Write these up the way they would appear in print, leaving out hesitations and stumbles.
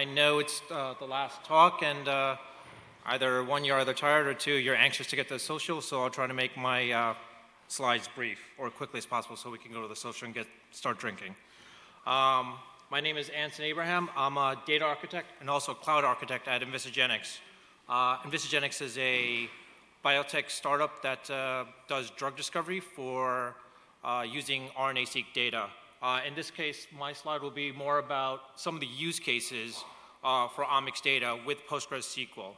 I know it's the last talk, and either one, you're either tired, or two, you're anxious to get to the social, so I'll try to make my slides brief or quickly as possible so we can go to the social and start drinking. My name is Anson Abraham. I'm a data architect and also a cloud architect at Investigenics. Investigenics is a biotech startup that does drug discovery for using RNA-seq data. In this case, my slide will be more about some of the use cases for Omics data with PostgreSQL.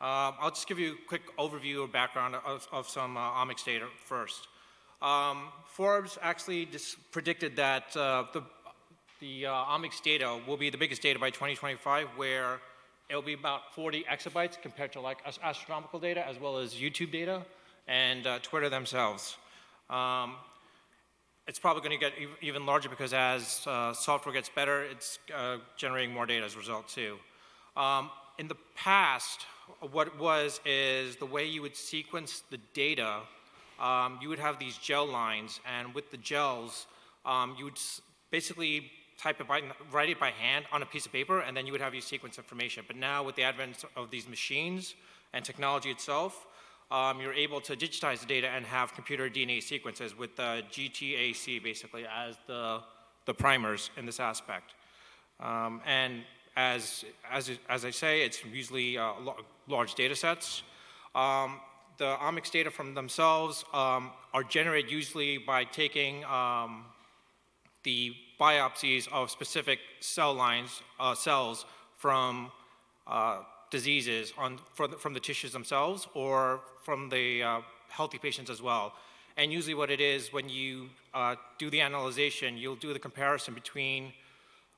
I'll just give you a quick overview or background of some Omics data first. Forbes actually predicted that the Omics data will be the biggest data by 2025, where it'll be about 40 exabytes compared to like astronomical data as well as YouTube data and Twitter themselves. It's probably going to get even larger because as software gets better, it's generating more data as a result too. In the past, what it was is the way you would sequence the data, you would have these gel lines, and with the gels, you would basically write it by hand on a piece of paper, and then you would have your sequence information. But now with the advent of these machines and technology itself, you're able to digitize the data and have computer DNA sequences with GTAC basically as the primers in this aspect. And as I say, it's usually large data sets. The Omics data from themselves are generated usually by taking the biopsies of specific cell lines, cells from diseases from the tissues themselves or from the healthy patients as well. And usually what it is, when you do the analyzation, you'll do the comparison between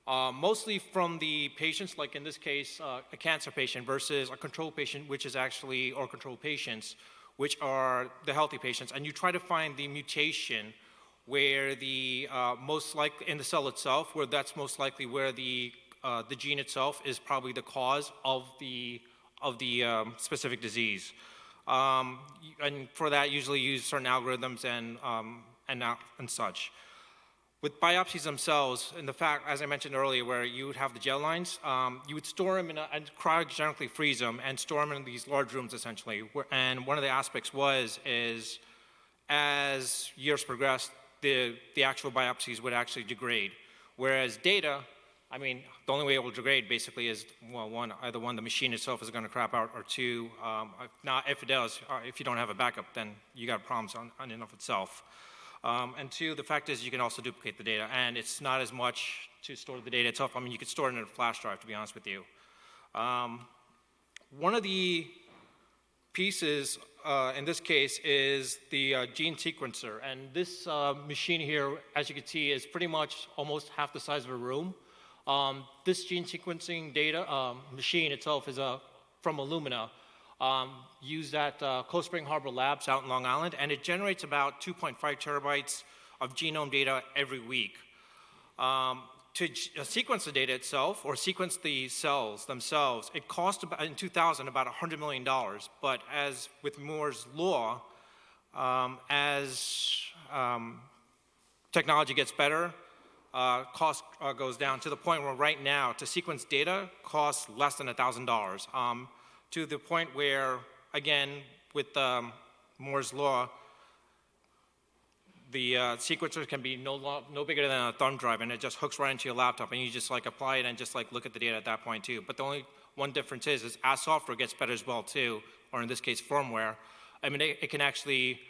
mostly from the patients, like in this case, a cancer patient versus a control patient, which is actually, or control patients, which are the healthy patients. And you try to find the mutation where the most likely, in the cell itself, where that's most likely where the gene itself is probably the cause of the specific disease. And for that, usually use certain algorithms and such. With biopsies themselves, and the fact, as I mentioned earlier, where you would have the gel lines, you would store them and cryogenically freeze them and store them in these large rooms essentially. And one of the aspects is as years progressed, the actual biopsies would actually degrade. Whereas data, I mean, the only way it will degrade basically is, well, either one, the machine itself is going to crap out, or two, if it does, if you don't have a backup, then you got problems on and of itself. And two, the fact is you can also duplicate the data, and it's not as much to store the data itself. I mean, you could store it in a flash drive, to be honest with you. One of the pieces in this case is the gene sequencer, and this machine here, as you can see, is pretty much almost half the size of a room. This gene sequencing data machine itself is from Illumina, used at Cold Spring Harbor Labs out in Long Island, and it generates about 2.5 terabytes of genome data every week. To sequence the data itself, or sequence the cells themselves, it cost about, in 2000, about $100 million. But as with Moore's law, as technology gets better, cost goes down to the point where right now, to sequence data costs less than $1,000. To the point where, again, with Moore's law, the sequencer can be no bigger than a thumb drive, and it just hooks right into your laptop, and you just like apply it and just like look at the data at that point too. But the only one difference is as software gets better as well too, or in this case firmware, I mean it can actually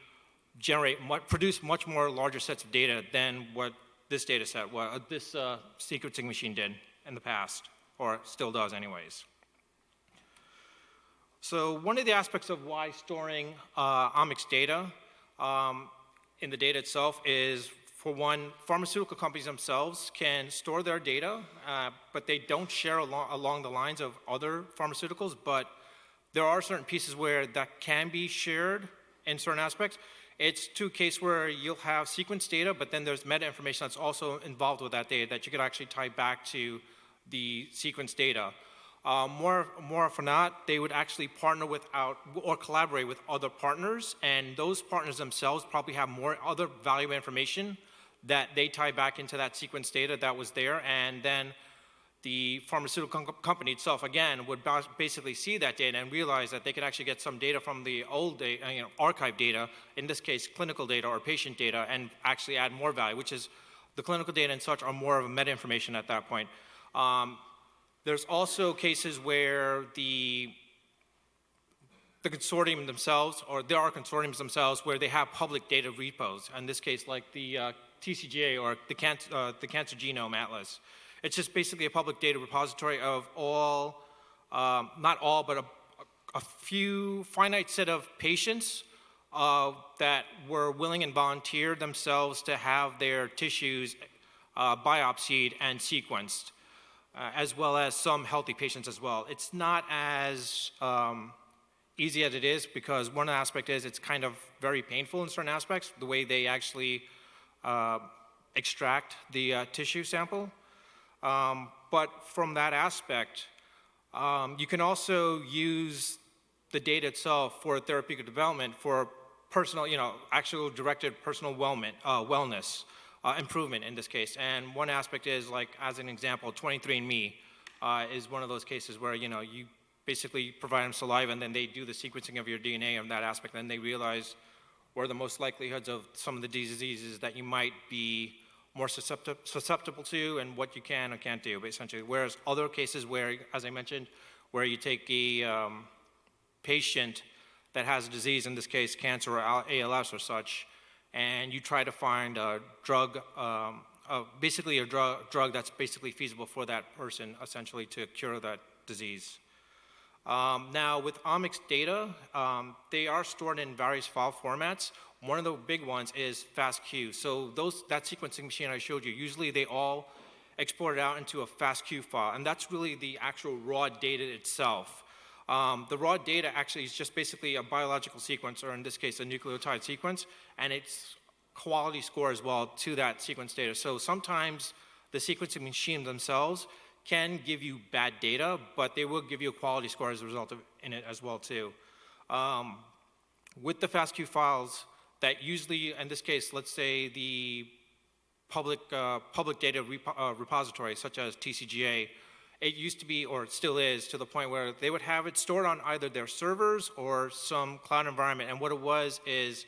produce much more larger sets of data than what this data set, this sequencing machine did in the past, or still does anyways. So one of the aspects of why storing Omics data in the data itself is, for one, pharmaceutical companies themselves can store their data, but they don't share along the lines of other pharmaceuticals, but there are certain pieces where that can be shared in certain aspects. It's to a case where you'll have sequence data, but then there's meta information that's also involved with that data that you could actually tie back to the sequence data. More often not, they would actually partner with or collaborate with other partners, and those partners themselves probably have more other valuable information that they tie back into that sequence data that was there, and then the pharmaceutical company itself, again, would basically see that data and realize that they could actually get some data from the old data, archive data, in this case, clinical data or patient data, and actually add more value, which is the clinical data and such are more of a meta information at that point. There's also cases where the consortium themselves, or there are consortiums themselves, where they have public data repos. In this case, like the TCGA or the Cancer Genome Atlas. It's just basically a public data repository of all, not all, but a few finite set of patients that were willing and volunteered themselves to have their tissues biopsied and sequenced, as well as some healthy patients as well. It's not as easy as it is, because one aspect is it's kind of very painful in certain aspects, the way they actually extract the tissue sample. But from that aspect, you can also use the data itself for therapeutic development for personal, actual directed personal wellness, improvement in this case. And one aspect is, like, as an example, 23andMe is one of those cases where, you basically provide them saliva and then they do the sequencing of your DNA on that aspect, and they realize what are the most likelihoods of some of the diseases that you might be more susceptible to and what you can or can't do, essentially. Whereas other cases where, as I mentioned, where you take a patient that has a disease, in this case cancer or ALS or such, and you try to find a drug, basically a drug that's basically feasible for that person, essentially, to cure that disease. Now, with Omics data, they are stored in various file formats. One of the big ones is FASTQ. So that sequencing machine I showed you, usually they all export it out into a FASTQ file, and that's really the actual raw data itself. The raw data actually is just basically a biological sequence, or in this case, a nucleotide sequence, and it's quality score as well to that sequence data. So sometimes the sequencing machine themselves can give you bad data, but they will give you a quality score as a result of in it as well too. With the FASTQ files, that usually, in this case, let's say the public data repository, such as TCGA, it used to be, or it still is, to the point where they would have it stored on either their servers or some cloud environment. And what it was is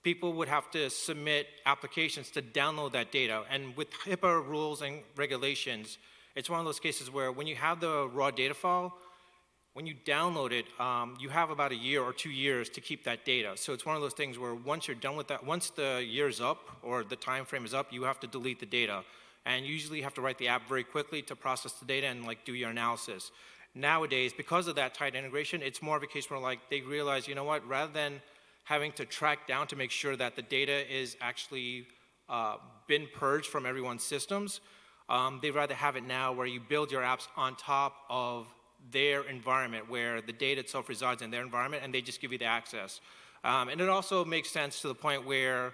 people would have to submit applications to download that data. And with HIPAA rules and regulations, it's one of those cases where when you have the raw data file, when you download it, you have about a year or 2 years to keep that data. So it's one of those things where once you're done with that, once the year's up or the time frame is up, you have to delete the data. And usually you have to write the app very quickly to process the data and do your analysis. Nowadays, because of that tight integration, it's more of a case where they realize, you know what, rather than having to track down to make sure that the data is actually been purged from everyone's systems, they'd rather have it now where you build your apps on top of their environment, where the data itself resides in their environment, and they just give you the access. And it also makes sense to the point where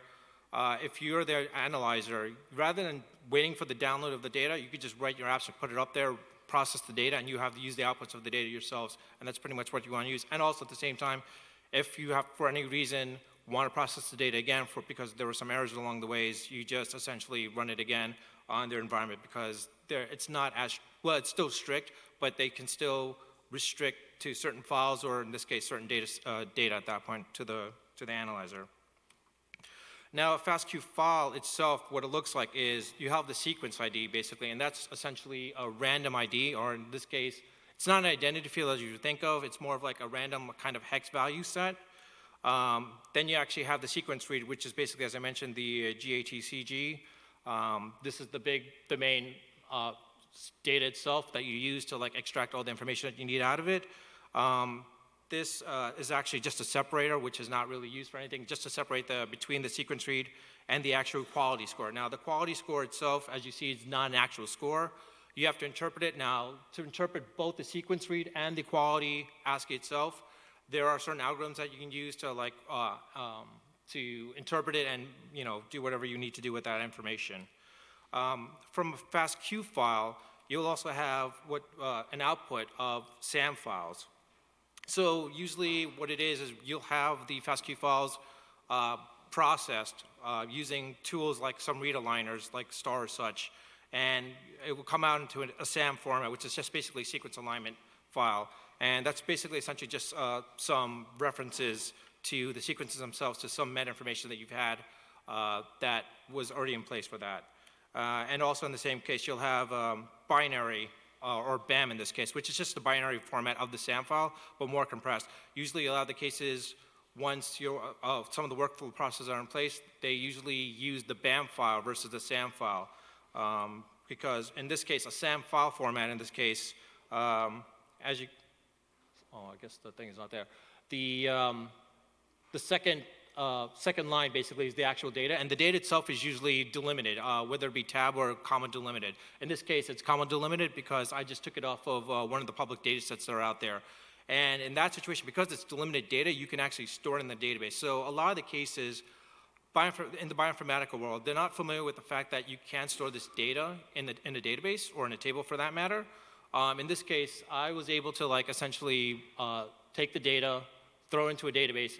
if you're their analyzer, rather than waiting for the download of the data, you could just write your apps and put it up there, process the data, and you have to use the outputs of the data yourselves, and that's pretty much what you want to use. And also at the same time, if you have, for any reason, want to process the data again because there were some errors along the ways, you just essentially run it again on their environment, because it's not as, well, it's still strict, but they can still restrict to certain files, or in this case, certain data at that point to the analyzer. Now, a FASTQ file itself, what it looks like is you have the sequence ID, basically, and that's essentially a random ID, or in this case, it's not an identity field as you would think of. It's more of like a random kind of hex value set. Then you actually have the sequence read, which is basically, as I mentioned, the GATCG. This is the main data itself that you use to extract all the information that you need out of it. This is actually just a separator, which is not really used for anything, just to separate between the sequence read and the actual quality score. Now, the quality score itself, as you see, is not an actual score. You have to interpret it. Now, to interpret both the sequence read and the quality ASCII itself, there are certain algorithms that you can use to to interpret it and do whatever you need to do with that information. From a FASTQ file, you'll also have an output of SAM files. So usually what it is you'll have the FASTQ files processed using tools like some read aligners like star or such, and it will come out into a SAM format, which is just basically sequence alignment file. And that's basically essentially just some references to the sequences themselves, to some meta information that you've had that was already in place for that. And also in the same case, you'll have binary, or BAM in this case, which is just the binary format of the SAM file, but more compressed. Usually a lot of the cases, once some of the workflow processes are in place, they usually use the BAM file versus the SAM file. Because in this case, a SAM file format in this case, I guess the thing is not there. The second line basically is the actual data, and the data itself is usually delimited, whether it be tab or comma delimited. In this case, it's comma delimited because I just took it off of one of the public data sets that are out there. And in that situation, because it's delimited data, you can actually store it in the database. So a lot of the cases, in the bioinformatical world, they're not familiar with the fact that you can store this data in the database, or in a table for that matter. In this case, I was able to essentially take the data, throw into a database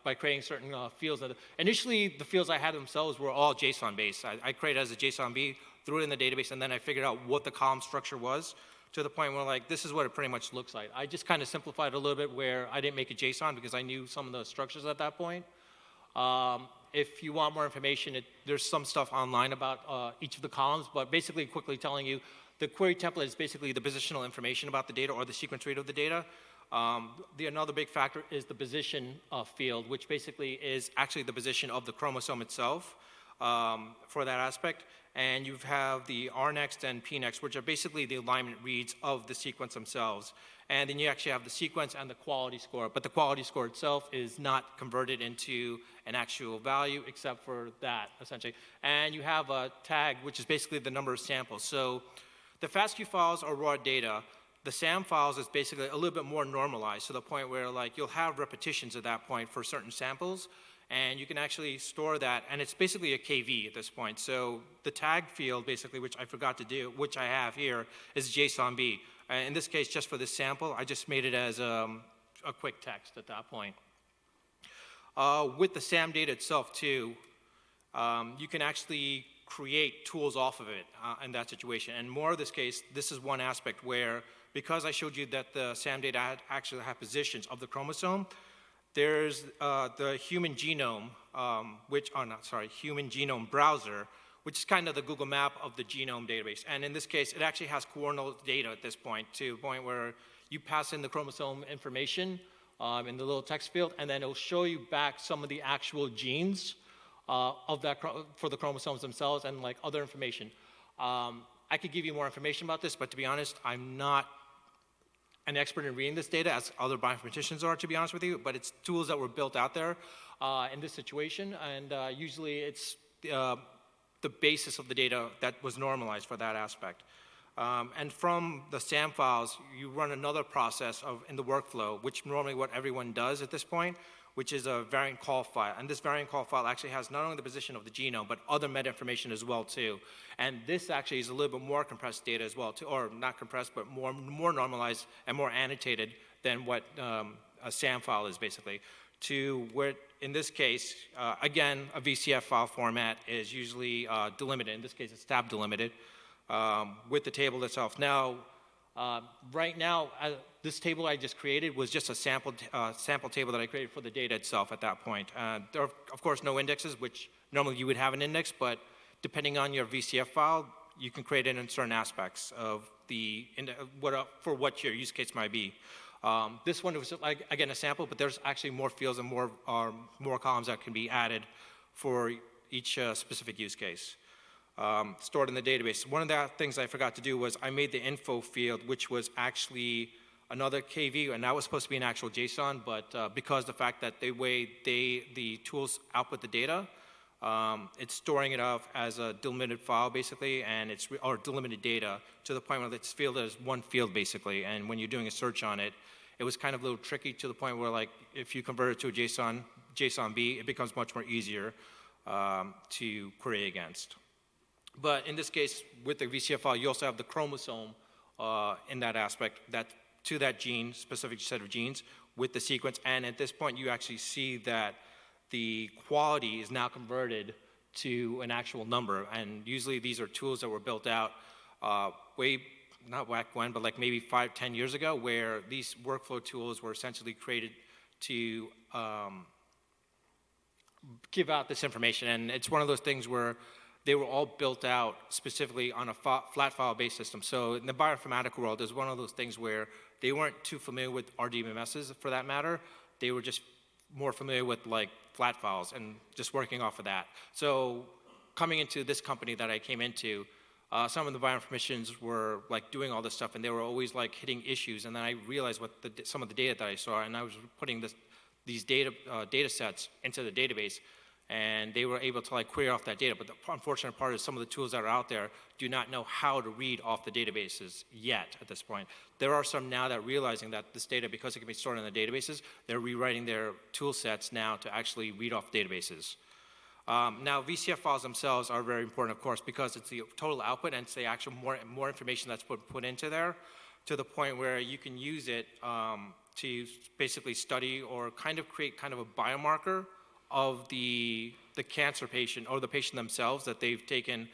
by creating certain fields. Initially, the fields I had themselves were all JSON based. I created as a JSON-B, threw it in the database, and then I figured out what the column structure was, to the point where this is what it pretty much looks like. I just kind of simplified it a little bit where I didn't make it JSON because I knew some of the structures at that point. If you want more information, there's some stuff online about each of the columns, but basically quickly telling you, the query template is basically the positional information about the data or the sequence rate of the data. Another big factor is the position field, which basically is actually the position of the chromosome itself for that aspect. And you have the rnext and pnext, which are basically the alignment reads of the sequence themselves. And then you actually have the sequence and the quality score, but the quality score itself is not converted into an actual value except for that, essentially. And you have a tag, which is basically the number of samples. So the FASTQ files are raw data. The SAM files is basically a little bit more normalized to the point where you'll have repetitions at that point for certain samples, and you can actually store that, and it's basically a KV at this point. So the tag field, basically, which I forgot to do, which I have here, is JSON-B. In this case, just for this sample, I just made it as a quick text at that point. With the SAM data itself, too, you can actually create tools off of it in that situation. And more of this case, this is one aspect where, because I showed you that the SAM data actually have positions of the chromosome, there's the human genome, human genome browser, which is kind of the Google map of the genome database. And in this case, it actually has coordinate data at this point, to the point where you pass in the chromosome information in the little text field, and then it'll show you back some of the actual genes of that for the chromosomes themselves and other information. I could give you more information about this, but to be honest, I'm not an expert in reading this data, as other bioinformaticians are, to be honest with you, but it's tools that were built out there in this situation, and usually it's the basis of the data that was normalized for that aspect. And from the SAM files, you run another process in the workflow, which normally what everyone does at this point, which is a variant call file. And this variant call file actually has not only the position of the genome, but other meta information as well, too. And this actually is a little bit more compressed data as well, too, or not compressed, but more normalized and more annotated than what a SAM file is, basically. To where, in this case, again, a VCF file format is usually delimited. In this case, it's tab delimited with the table itself. Now, right now, this table I just created was just a sample table that I created for the data itself at that point. There are, of course, no indexes, which normally you would have an index, but depending on your VCF file, you can create it in certain aspects of for what your use case might be. This one was, again, a sample, but there's actually more fields and more columns that can be added for each specific use case. Stored in the database. One of the things I forgot to do was I made the info field, which was actually another KV, and that was supposed to be an actual JSON, but because the fact that the tools output the data, it's storing it off as a delimited file, basically, and or delimited data to the point where it's fielded as one field, basically, and when you're doing a search on it, it was kind of a little tricky to the point where, if you convert it to a JSON-B, it becomes much more easier to query against. But in this case, with the VCF file, you also have the chromosome in that aspect, to that gene, specific set of genes, with the sequence. And at this point, you actually see that the quality is now converted to an actual number. And usually these are tools that were built out not back when, but like maybe 5-10 years ago, where these workflow tools were essentially created to give out this information. And it's one of those things where they were all built out specifically on a flat file-based system. So in the bioinformatics world, there's one of those things where they weren't too familiar with RDBMSs for that matter. They were just more familiar with like flat files and just working off of that. So coming into this company that I came into, some of the bioinformaticians were like doing all this stuff, and they were always like hitting issues. And then I realized what some of the data that I saw, and I was putting these data sets into the database, and they were able to like query off that data. But the unfortunate part is some of the tools that are out there do not know how to read off the databases yet at this point. There are some now that are realizing that this data, because it can be stored in the databases, they're rewriting their tool sets now to actually read off databases. Now, VCF files themselves are very important, of course, because it's the total output and it's the actual more information that's put into there, to the point where you can use it to basically study or kind of create kind of a biomarker of the cancer patient or the patient themselves that they've taken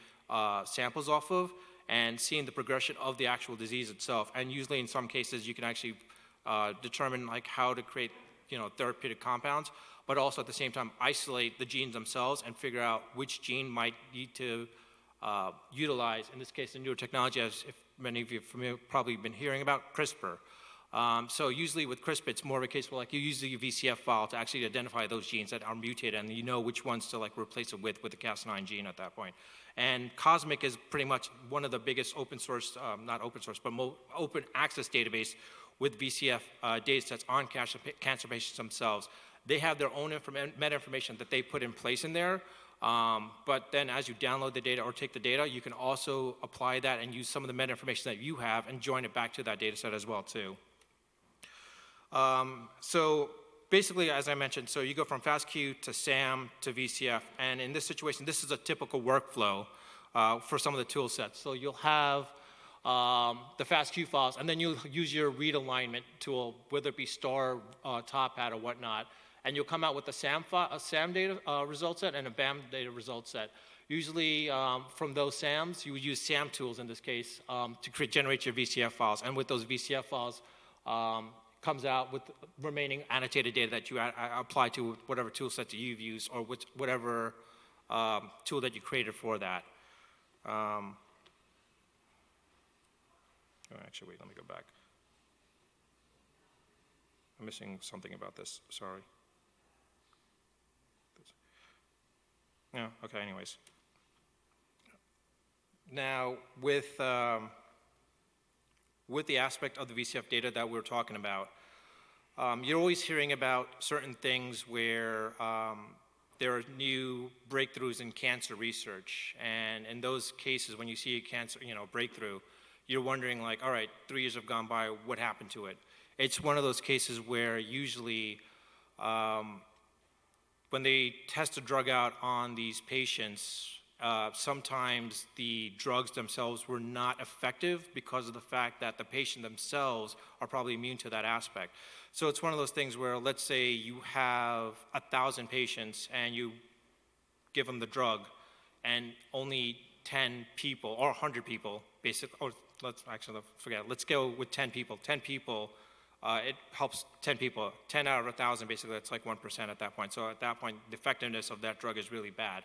samples off of, and seeing the progression of the actual disease itself. And usually in some cases you can actually determine like how to create therapeutic compounds, but also at the same time isolate the genes themselves and figure out which gene might need to utilize, in this case, the newer technology, as if many of you have probably been hearing about, CRISPR. So usually with CRISPR, it's more of a case where like you use the VCF file to actually identify those genes that are mutated, and you know which ones to like replace it with the Cas9 gene at that point. And Cosmic is pretty much one of the biggest open source, not open source, but open access database with VCF data sets on cancer patients themselves. They have their own meta information that they put in place in there. But then as you download the data or take the data, you can also apply that and use some of the meta information that you have and join it back to that data set as well too. So basically, as I mentioned, so you go from FASTQ to SAM to VCF, and in this situation, this is a typical workflow for some of the tool sets. So you'll have the FASTQ files, and then you'll use your read alignment tool, whether it be star, top hat, or whatnot, and you'll come out with a SAM data result set and a BAM data result set. Usually from those SAMs, you would use SAM tools in this case to generate your VCF files, and with those VCF files, comes out with remaining annotated data that you apply to whatever tool set that you've used or whatever tool that you created for that. Actually, wait, let me go back. I'm missing something about this, sorry. No, okay, anyways. Now, with the aspect of the VCF data that we're talking about, you're always hearing about certain things where there are new breakthroughs in cancer research, and in those cases, when you see a cancer, breakthrough, you're wondering like, all right, 3 years have gone by, what happened to it? It's one of those cases where usually when they test a drug out on these patients, sometimes the drugs themselves were not effective because of the fact that the patient themselves are probably immune to that aspect. So it's one of those things where, let's say you have 1,000 patients and you give them the drug, and only 10 people or 100 people, basically, or let's go with 10 people. 10 people, it helps 10 people. 10 out of 1,000, basically, that's like 1% at that point. So at that point, the effectiveness of that drug is really bad.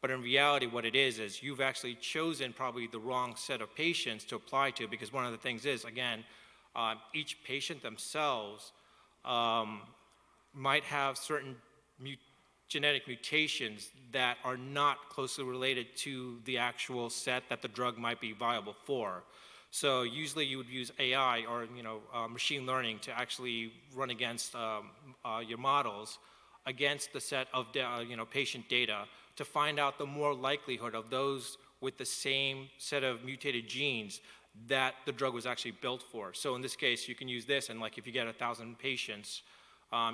But in reality, what it is you've actually chosen probably the wrong set of patients to apply to, because one of the things is, again, each patient themselves might have certain genetic mutations that are not closely related to the actual set that the drug might be viable for. So usually you would use AI or machine learning to actually run against your models against the set of patient data to find out the more likelihood of those with the same set of mutated genes that the drug was actually built for. So in this case, you can use this, and like if you get 1,000 patients,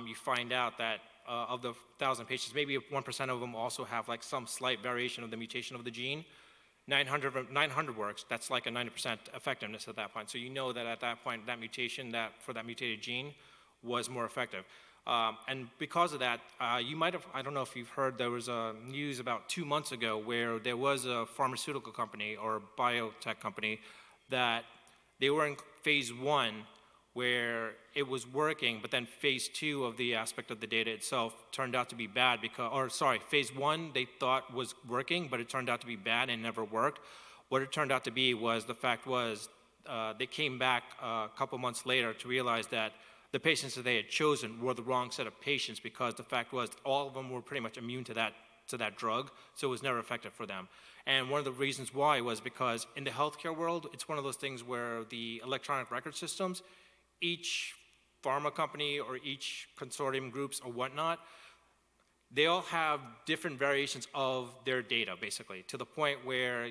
you find out that of the 1,000 patients, maybe 1% of them also have like some slight variation of the mutation of the gene. 900 works, that's like a 90% effectiveness at that point. So you know that at that point, that mutation for that mutated gene was more effective. And because of that, you might have, I don't know if you've heard, there was news about 2 months ago where there was a pharmaceutical company or a biotech company that they were in phase 1 where it was working, but then phase 2 of the aspect of the data itself turned out to be bad because, or sorry, phase 1 they thought was working, but it turned out to be bad and never worked. What it turned out to be was, the fact was, they came back a couple months later to realize that the patients that they had chosen were the wrong set of patients, because the fact was all of them were pretty much immune to that drug, so it was never effective for them. And one of the reasons why was because in the healthcare world, it's one of those things where the electronic record systems, each pharma company or each consortium groups or whatnot, they all have different variations of their data, basically, to the point where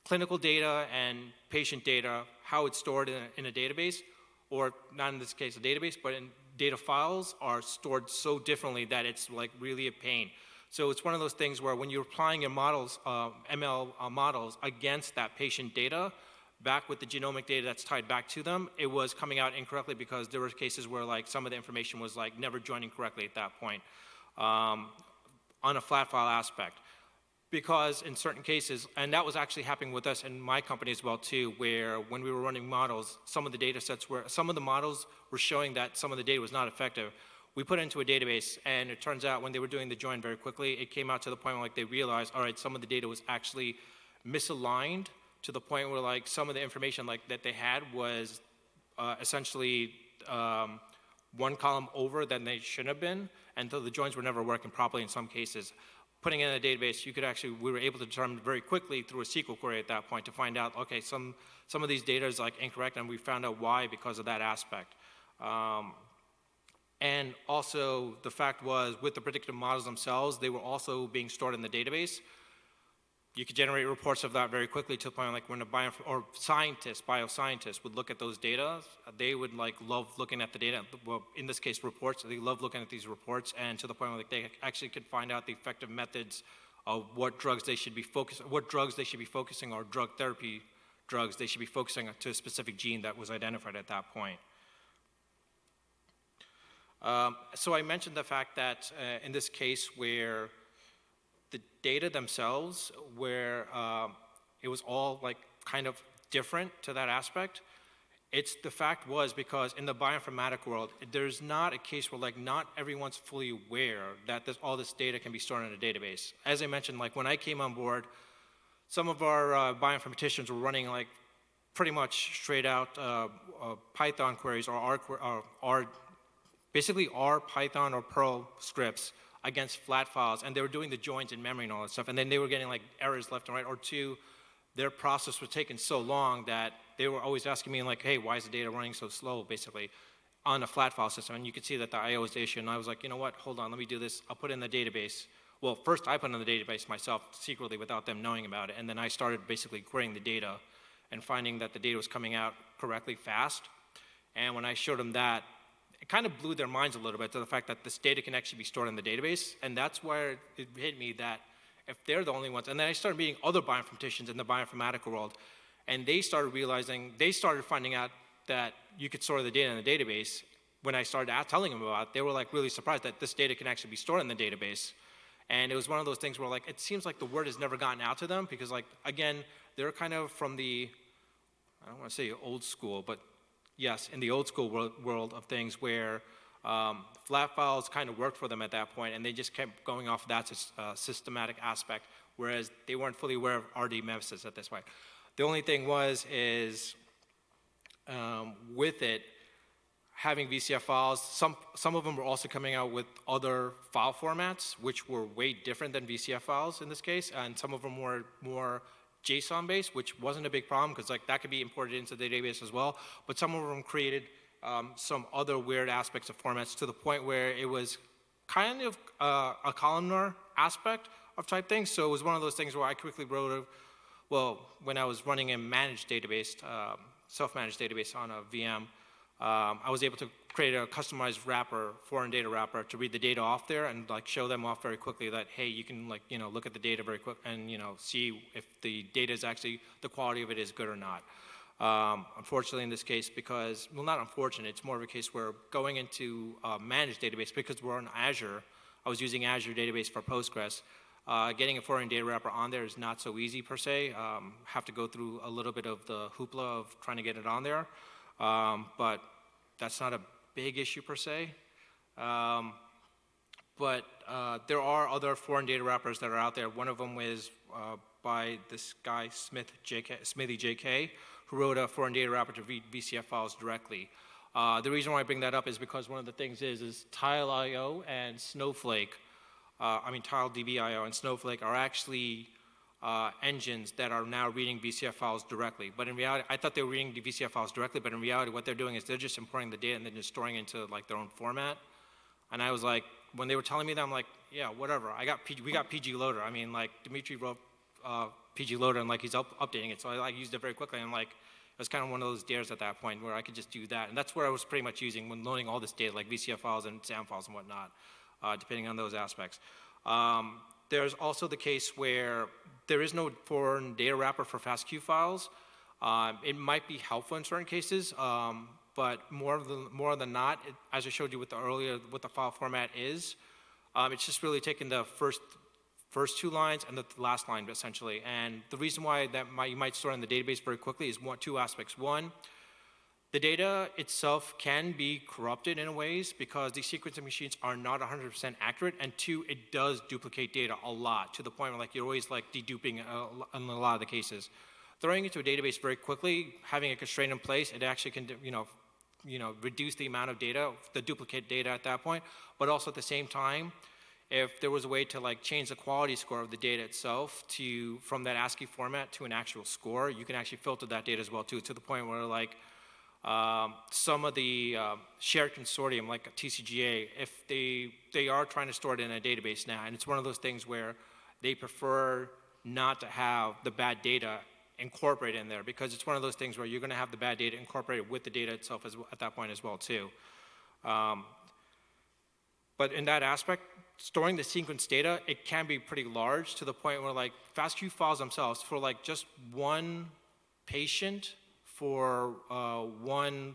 clinical data and patient data, how it's stored in a database, or not in this case a database, but in data files, are stored so differently that it's like really a pain. So it's one of those things where when you're applying your models, ML models against that patient data, back with the genomic data that's tied back to them, it was coming out incorrectly because there were cases where like some of the information was like never joining correctly at that point on a flat file aspect. Because in certain cases, and that was actually happening with us in my company as well too, where when we were running models, some of the data sets were, some of the models were showing that some of the data was not effective. We put it into a database, and it turns out when they were doing the join very quickly, it came out to the point where like they realized, all right, some of the data was actually misaligned to the point where like some of the information like that they had was essentially one column over than they should have been, and so the joins were never working properly in some cases. Putting it in a database, you could actually, we were able to determine very quickly through a SQL query at that point to find out, okay, some of these data is like incorrect, and we found out why because of that aspect. And also the fact was, with the predictive models themselves, they were also being stored in the database. You could generate reports of that very quickly to the point like when a bioscientist would look at those data, they would like love looking at the data. Well, in this case, reports. They love looking at these reports, and to the point where like they actually could find out the effective methods of what drugs they should be focusing, or drug therapy drugs they should be focusing to a specific gene that was identified at that point. So I mentioned the fact that in this case where the data themselves, where it was all like kind of different to that aspect, it's the fact was because in the bioinformatic world, there's not a case where like not everyone's fully aware that all this data can be stored in a database. As I mentioned, like when I came on board, some of our bioinformaticians were running like pretty much straight out Python queries or basically R, Python, or Perl scripts against flat files, and they were doing the joins in memory and all that stuff, and then they were getting like errors left and right, or two, their process was taking so long that they were always asking me like, hey, why is the data running so slow, basically, on a flat file system, and you could see that the I/O was the issue, and I was like, you know what, hold on, let me do this, I'll put it in the database. Well, first I put it in the database myself secretly without them knowing about it, and then I started basically querying the data and finding that the data was coming out correctly fast, and when I showed them that, it kind of blew their minds a little bit to the fact that this data can actually be stored in the database, and that's where it hit me that if they're the only ones, and then I started meeting other bioinformaticians in the bioinformatical world, and they started finding out that you could store the data in the database. When I started telling them about it, they were like really surprised that this data can actually be stored in the database. And it was one of those things where like, it seems like the word has never gotten out to them because like, again, they're kind of from the, I don't want to say old school, but yes, in the old school world of things where flat files kind of worked for them at that point, and they just kept going off that systematic aspect, whereas they weren't fully aware of RD methods at this point. The only thing is with it, having VCF files, some of them were also coming out with other file formats, which were way different than VCF files in this case, and some of them were more JSON based, which wasn't a big problem because like that could be imported into the database as well. But some of them created some other weird aspects of formats to the point where it was kind of a columnar aspect of type things. So it was one of those things where I quickly wrote when I was running a managed database, self-managed database on a VM, I was able to create a customized wrapper, foreign data wrapper, to read the data off there and like show them off very quickly that, hey, you can like, look at the data very quick and, see if the data is actually, the quality of it is good or not. Unfortunately in this case because, well not unfortunate, it's more of a case where going into a managed database, because we're on Azure, I was using Azure Database for Postgres, getting a foreign data wrapper on there is not so easy per se. Have to go through a little bit of the hoopla of trying to get it on there, but that's not a big issue per se. But there are other foreign data wrappers that are out there. One of them is by this guy Smithy JK, who wrote a foreign data wrapper to read VCF files directly. The reason why I bring that up is because one of the things is TileIO and Snowflake, TileDB.io and Snowflake are actually engines that are now reading VCF files directly. But in reality, I thought they were reading the VCF files directly, but in reality what they're doing is they're just importing the data and then just storing it into like their own format. And I was like, when they were telling me that, I'm like, yeah, whatever. We got PG Loader. I mean, like Dimitri wrote PG Loader and like he's updating it, so I like used it very quickly. And like it was kind of one of those dares at that point where I could just do that, and that's where I was pretty much using when loading all this data, like VCF files and SAM files and whatnot, depending on those aspects. There's also the case where there is no foreign data wrapper for FASTQ files. It might be helpful in certain cases. But more than not, as I showed you with the earlier, what the file format is, it's just really taking the first two lines and the last line essentially. And the reason why that you might store in the database very quickly is two aspects. One, the data itself can be corrupted in ways because these sequencing machines are not 100% accurate. And two, it does duplicate data a lot to the point where like you're always like deduping in a lot of the cases. Throwing it into a database very quickly, having a constraint in place, it actually can, reduce the amount of data, the duplicate data at that point, but also at the same time, if there was a way to like change the quality score of the data itself from that ASCII format to an actual score, you can actually filter that data as well too, to the point where like some of the shared consortium, like TCGA, if they are trying to store it in a database now, and it's one of those things where they prefer not to have the bad data incorporate in there because it's one of those things where you're going to have the bad data incorporated with the data itself at that point as well too. But in that aspect, storing the sequence data, it can be pretty large to the point where like FASTQ files themselves for like just one patient for one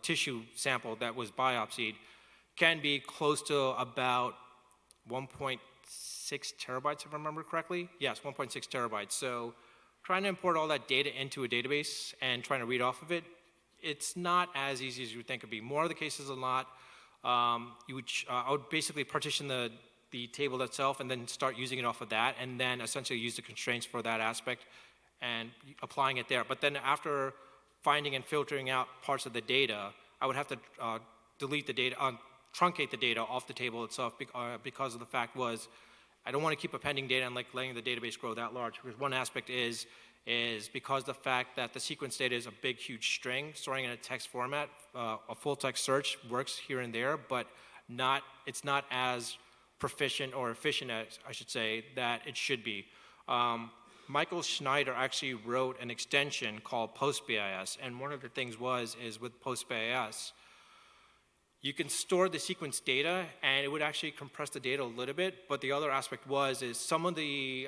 tissue sample that was biopsied can be close to about 1.6 terabytes if I remember correctly. Yes, 1.6 terabytes. So trying to import all that data into a database and trying to read off of it, it's not as easy as you would think it'd be. More of the cases than not, I would basically partition the table itself and then start using it off of that and then essentially use the constraints for that aspect and applying it there. But then after finding and filtering out parts of the data, I would have to delete the data, truncate the data off the table itself because of the fact was I don't want to keep appending data and like letting the database grow that large, because one aspect is because the fact that the sequence data is a big, huge string, storing in a text format, a full text search works here and there, but it's not as proficient or efficient as, I should say, that it should be. Michael Schneider actually wrote an extension called PostBIS, and one of the things is with PostBIS, you can store the sequence data and it would actually compress the data a little bit, but the other aspect is some of the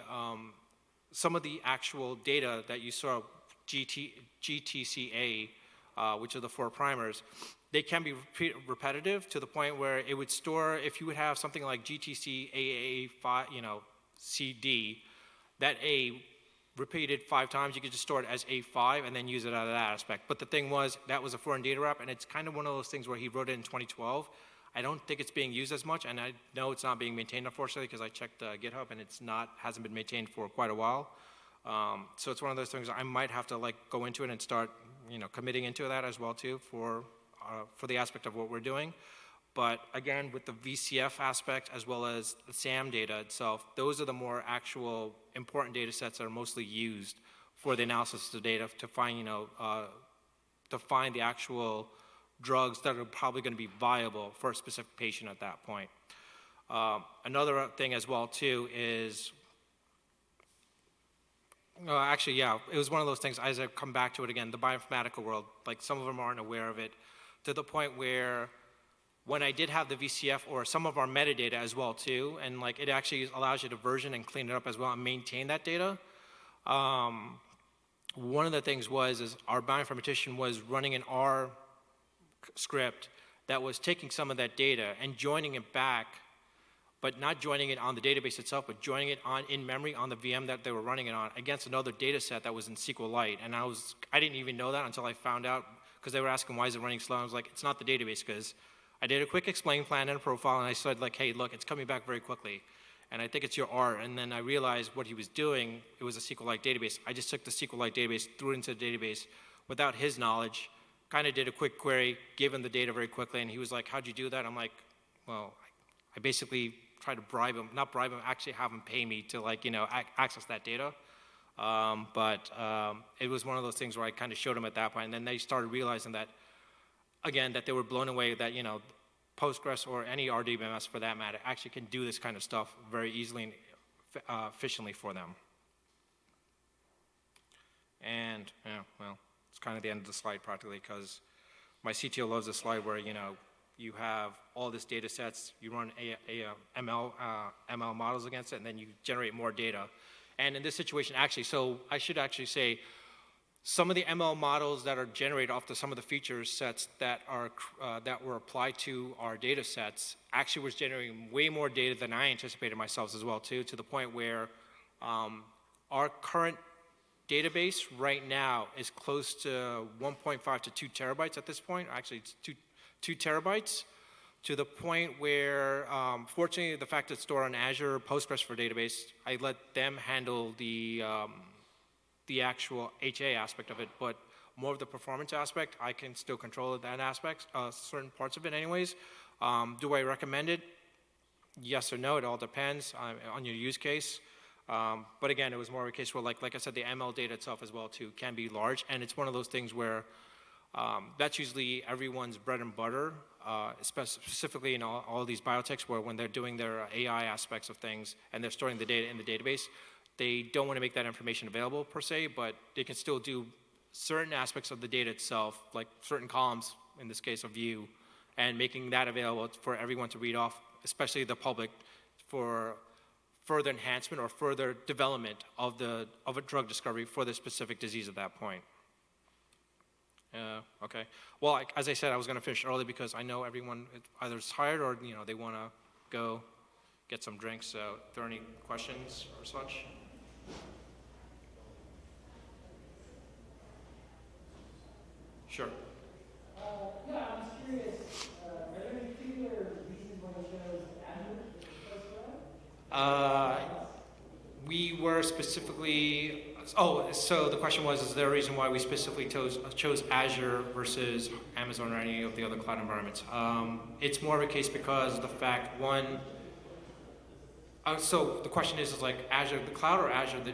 actual data that you saw, GTCA, which are the 4 primers, they can be repetitive to the point where it would store, if you would have something like GTCAA5, CD, that A repeated 5 times, you could just store it as A5 and then use it out of that aspect. But the thing was, that was a foreign data wrap, and it's kind of one of those things where he wrote it in 2012. I don't think it's being used as much, and I know it's not being maintained, unfortunately, because I checked GitHub, and hasn't been maintained for quite a while. So it's one of those things I might have to like go into it and start, committing into that as well too for the aspect of what we're doing. But again, with the VCF aspect as well as the SAM data itself, those are the more actual important data sets that are mostly used for the analysis of the data to find, the actual drugs that are probably going to be viable for a specific patient at that point. Another thing as well too is, it was one of those things, as I come back to it again, the bioinformatical world, like some of them aren't aware of it, to the point where when I did have the VCF or some of our metadata as well too, and like it actually allows you to version and clean it up as well and maintain that data. one of the things is our bioinformatician was running an R script that was taking some of that data and joining it back, but not joining it on the database itself, but joining it on in memory on the VM that they were running it on against another data set that was in SQLite. And I didn't even know that until I found out, because they were asking why is it running slow. I was like, it's not the database, because I did a quick explain plan and a profile, and I said like, hey, look, it's coming back very quickly. And I think it's your R. And then I realized what he was doing, it was a SQLite database. I just took the SQLite database, threw it into the database without his knowledge, kind of did a quick query, gave him the data very quickly, and he was like, how'd you do that? I'm like, well, I basically tried to bribe him, not bribe him, actually have him pay me to like, access that data. It was one of those things where I kind of showed him at that point, and then they started realizing that, again, that they were blown away that, Postgres or any RDBMS for that matter actually can do this kind of stuff very easily and efficiently for them. And, well, it's kind of the end of the slide practically, because my CTO loves this slide where, you have all this data sets, you run ML models against it, and then you generate more data. And in this situation, actually, so I should actually say, some of the ML models that are generated off some of the feature sets that were applied to our data sets actually was generating way more data than I anticipated myself as well too, to the point where our current database right now is close to 1.5 to 2 terabytes at this point. Actually, it's 2 terabytes, to the point where, fortunately, the fact it's stored on Azure Postgres for database, I let them handle the actual HA aspect of it, but more of the performance aspect, I can still control that aspect, certain parts of it anyways. Do I recommend it? Yes or no, it all depends on your use case. But again, it was more of a case where, like I said, the ML data itself as well too can be large, and it's one of those things where that's usually everyone's bread and butter, specifically in all these biotechs, where when they're doing their AI aspects of things and they're storing the data in the database, they don't want to make that information available per se, but they can still do certain aspects of the data itself, like certain columns, in this case, of view, and making that available for everyone to read off, especially the public, for further enhancement or further development of a drug discovery for the specific disease at that point. Okay. Well, as I said, I was going to finish early because I know everyone either is tired or they want to go get some drinks. So, if there are any questions or such. Sure. Yeah, I was curious, are there any particular reasons why you chose Azure? We were specifically, so the question was, is there a reason why we specifically chose Azure versus Amazon or any of the other cloud environments? It's more of a case because of the fact, one, so the question is like Azure the cloud or Azure the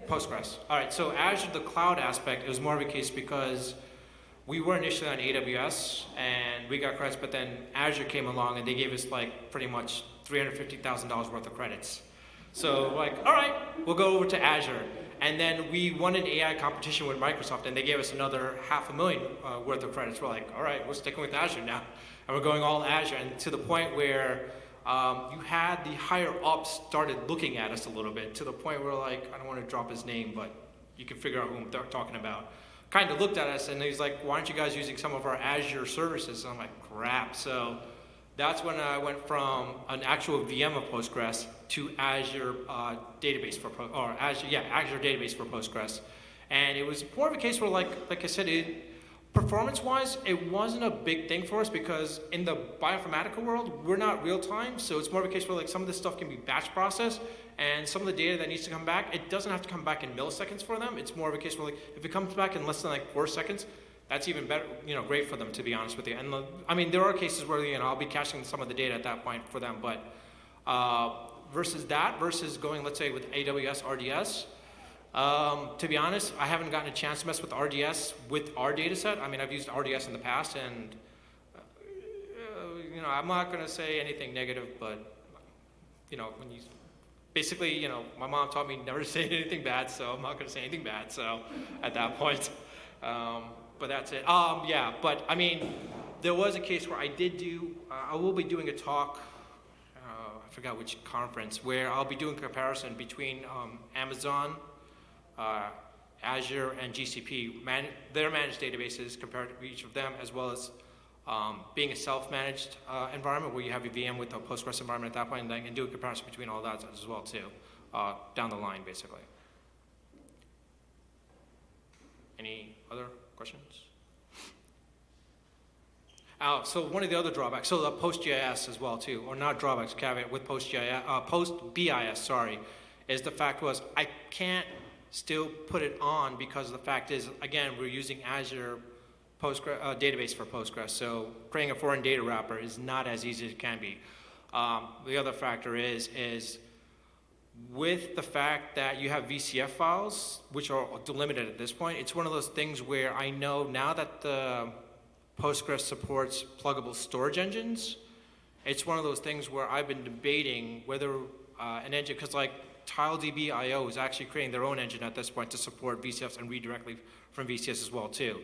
Postgres? All right, so Azure the cloud aspect, it was more of a case because we were initially on AWS and we got credits, but then Azure came along and they gave us like pretty much $350,000 worth of credits. So like, all right, we'll go over to Azure. And then we won an AI competition with Microsoft and they gave us another $500,000 worth of credits. We're like, all right, we're sticking with Azure now. And we're going all Azure, and to the point where you had the higher ups started looking at us a little bit, to the point where like, I don't want to drop his name, but you can figure out who I'm talking about. Kind of looked at us and he's like, why aren't you guys using some of our Azure services? And I'm like, crap. So that's when I went from an actual VM of Postgres to Azure database Azure database for Postgres. And it was more of a case where like I said, performance-wise, it wasn't a big thing for us because in the bioinformatical world, we're not real-time, so it's more of a case where like some of this stuff can be batch processed, and some of the data that needs to come back, it doesn't have to come back in milliseconds for them. It's more of a case where like if it comes back in less than like 4 seconds, that's even better, great for them, to be honest with you. And I mean, there are cases where I'll be caching some of the data at that point for them, but versus going, let's say, with AWS RDS. To be honest, I haven't gotten a chance to mess with RDS with our data set. I mean, I've used RDS in the past, and I'm not going to say anything negative, but when you basically, my mom taught me never to say anything bad, so I'm not going to say anything bad. So at that point, but that's it. Yeah, but I mean, there was a case where I will be doing a talk. I forgot which conference, where I'll be doing comparison between Amazon Azure and GCP, their managed databases compared to each of them, as well as being a self-managed environment where you have a VM with a Postgres environment at that point, and then can do a comparison between all that as well too, down the line basically. Any other questions? So one of the other drawbacks, so the PostGIS as well too, or not drawbacks, caveat with PostBIS, sorry, is the fact was I can't still put it on because the fact is, again, we're using Azure Postgres, database for Postgres, so creating a foreign data wrapper is not as easy as it can be. The other factor is with the fact that you have VCF files, which are delimited at this point, it's one of those things where I know now that the Postgres supports pluggable storage engines, it's one of those things where I've been debating whether an engine, because like TileDB.io is actually creating their own engine at this point to support VCFs and read directly from VCS as well too.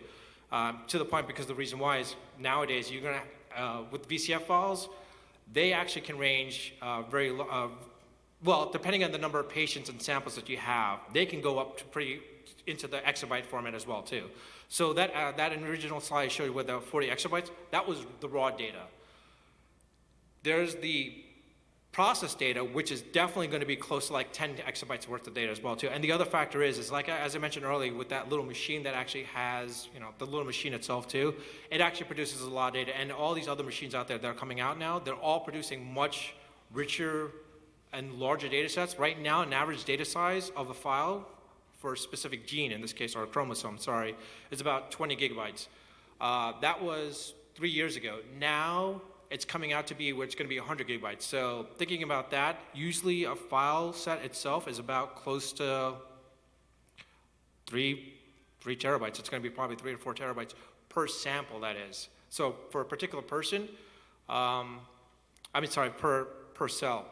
To the point because the reason why is nowadays you're gonna, with VCF files, they actually can range well, depending on the number of patients and samples that you have, they can go up to into the exabyte format as well too. So that original slide I showed you with the 40 exabytes, that was the raw data. There's the process data, which is definitely going to be close to like 10 exabytes worth of data as well too. And the other factor is like, as I mentioned earlier, with that little machine that actually has, you know, the little machine itself too, it actually produces a lot of data. And all these other machines out there that are coming out now, they're all producing much richer and larger data sets. Right now, an average data size of a file for a specific gene, in this case, or a chromosome, sorry, is about 20 gigabytes. That was 3 years ago. Now, it's coming out to be where it's going to be 100 gigabytes. So thinking about that, usually a file set itself is about close to 3 terabytes. It's going to be probably 3 to 4 terabytes per sample, that is. So for a particular person, per cell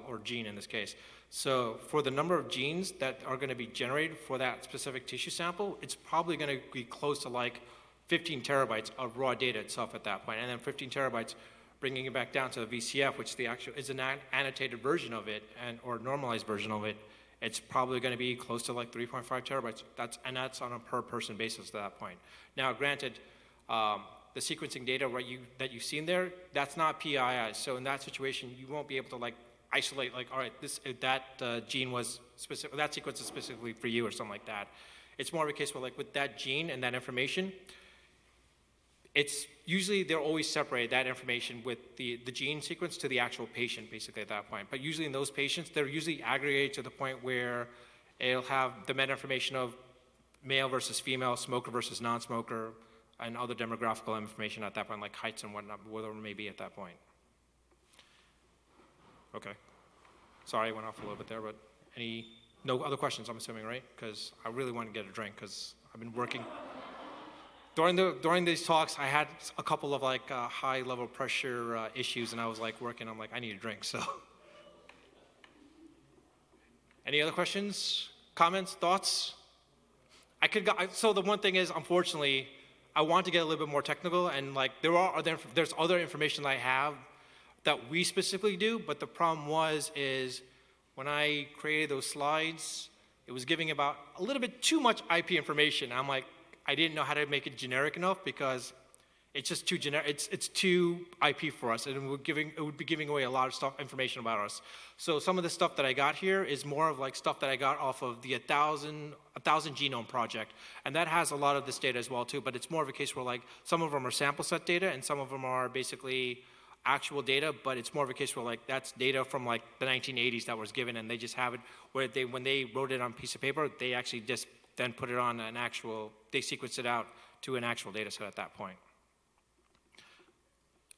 or gene in this case. So for the number of genes that are going to be generated for that specific tissue sample, it's probably going to be close to like 15 terabytes of raw data itself at that point. And then 15 terabytes, bringing it back down to the VCF, which the actual is an annotated version of it or normalized version of it, it's probably going to be close to like 3.5 terabytes. That's on a per person basis at that point. Now, granted, the sequencing data that you've seen there, that's not PII. So in that situation, you won't be able to like isolate like, all right, that gene was specific, that sequence is specifically for you or something like that. It's more of a case where like with that gene and that information, it's usually they're always separated, that information with the gene sequence to the actual patient basically at that point. But usually in those patients, they're usually aggregated to the point where it'll have the meta information of male versus female, smoker versus non-smoker, and other demographical information at that point, like heights and whatnot, whatever it may be at that point. Okay. Sorry, I went off a little bit there, but no other questions, I'm assuming, right? Because I really want to get a drink because I've been working. During these talks, I had a couple of like high level pressure issues, and I was like working. I'm like, I need a drink. So, any other questions, comments, thoughts? So the one thing is, unfortunately, I want to get a little bit more technical, and like there's other information that I have that we specifically do, but the problem is when I created those slides, it was giving about a little bit too much IP information. I'm like, I didn't know how to make it generic enough because it's just too generic. It's too IP for us, and it would be giving away a lot of information about us. So some of the stuff that I got here is more of like stuff that I got off of the 1,000 genome project, and that has a lot of this data as well too. But it's more of a case where like some of them are sample set data, and some of them are basically actual data. But it's more of a case where like that's data from like the 1980s that was given, and they just have it where when they wrote it on a piece of paper, they actually just then put it on an actual, they sequenced it out to an actual data set at that point.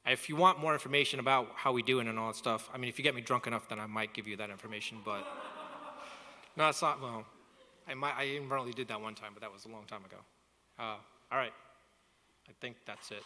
If you want more information about how we do it and all that stuff, I mean, if you get me drunk enough, then I might give you that information, but no, it's not, well, I inadvertently did that one time, but that was a long time ago. All right, I think that's it.